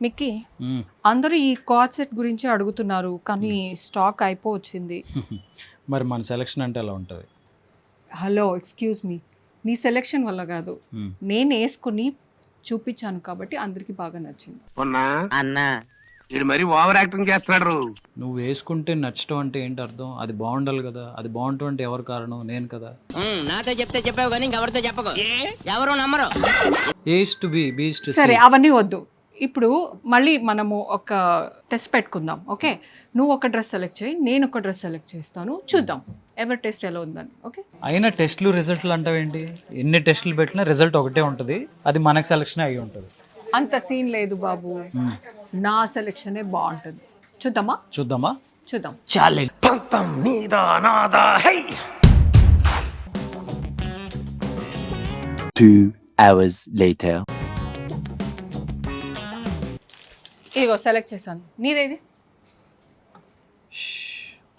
Mickey అందరూ ఈ card set గురించి అడుగుతున్నారు కానీ స్టాక్ అయిపోవచ్చింది. మరి మన సెలక్షన్ అంటే ఎలా ఉంటుంది? హలో ఎక్స్క్యూజ్ మీ, నీ సెలెక్షన్ వల్ల కాదు, నేను వేసుకుని చూపించాను కాబట్టి అందరికి బాగా నచ్చింది. అన్నా ఇది మరి ఓవర్ యాక్టింగ్ చేస్తున్నాడు. నువ్వు వేసుకుంటే నచ్చటం అంటే ఏంటి అర్థం? అది బాగుండాలి కదా. అది బాగుంటాం అంటే ఎవరు కారణం? నేను కదా. నాతో చెప్తే చెప్పావు కానీ ఇంకెవరితో చెప్పకు, ఎవరు నమ్మరు. ఏస్ టు బి బీస్ టు సరే అవన్నీ వద్దు. ఇప్పుడు మళ్ళీ మనము ఒక టెస్ట్ పెట్టుకుందాం. ఓకే, నువ్వు ఒక డ్రెస్ సెలెక్ట్ చేయి, నేను ఒక డ్రెస్ సెలెక్ట్ చేస్తాను, చూద్దాం ఎవరి టెస్ట్ ఎలా ఉందని. ఓకే, అయినా టెస్ట్లు రిజల్ట్లు అంటావేంటి? ఎన్ని టెస్టులు పెట్టినా రిజల్ట్ ఒకటే ఉంటుంది, అది మనకు సెలక్షన్ అయి ఉంటుంది. అంత సీన్ లేదు బాబు, నా సెలెక్షనే బాగుంటుంది. చూద్దామా? చూద్దామా? చూద్దాం. చాలే. 2 hours later. ఇదిగో సెలెక్ట్ చేశాను, నీదేది?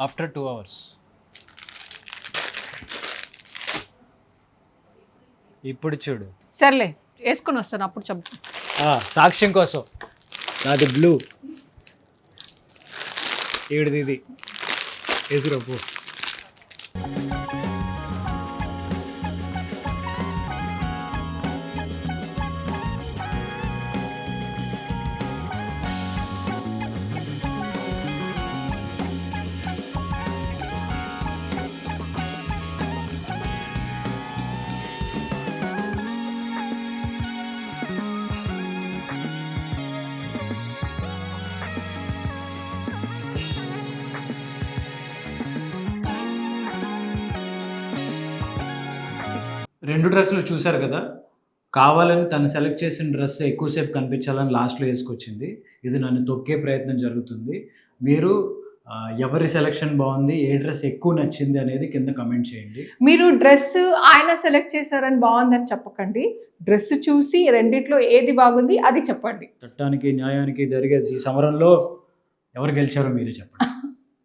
After 2 hours. ఇప్పుడు చూడు. సర్లే వేసుకొని వస్తాను, అప్పుడు చెప్పు. సాక్ష్యం కోసం. నాది బ్లూ, ఏడుది ఇది ఎసురపు. రెండు డ్రెస్సులు చూశారు కదా. కావాలని తను సెలెక్ట్ చేసిన డ్రెస్ ఎక్కువసేపు కనిపించాలని లాస్ట్లో వేసుకొచ్చింది. ఇది నన్ను తొక్కే ప్రయత్నం జరుగుతుంది. మీరు ఎవరి సెలెక్షన్ బాగుంది, ఏ డ్రెస్ ఎక్కువ నచ్చింది అనేది కింద కమెంట్ చేయండి. మీరు డ్రెస్ ఆయన సెలెక్ట్ చేశారని బాగుందని చెప్పకండి, డ్రెస్ చూసి రెండిట్లో ఏది బాగుంది అది చెప్పండి. చట్టానికి న్యాయానికి జరిగే ఈ సమరంలో ఎవరు గెలిచారో మీరే చెప్పండి.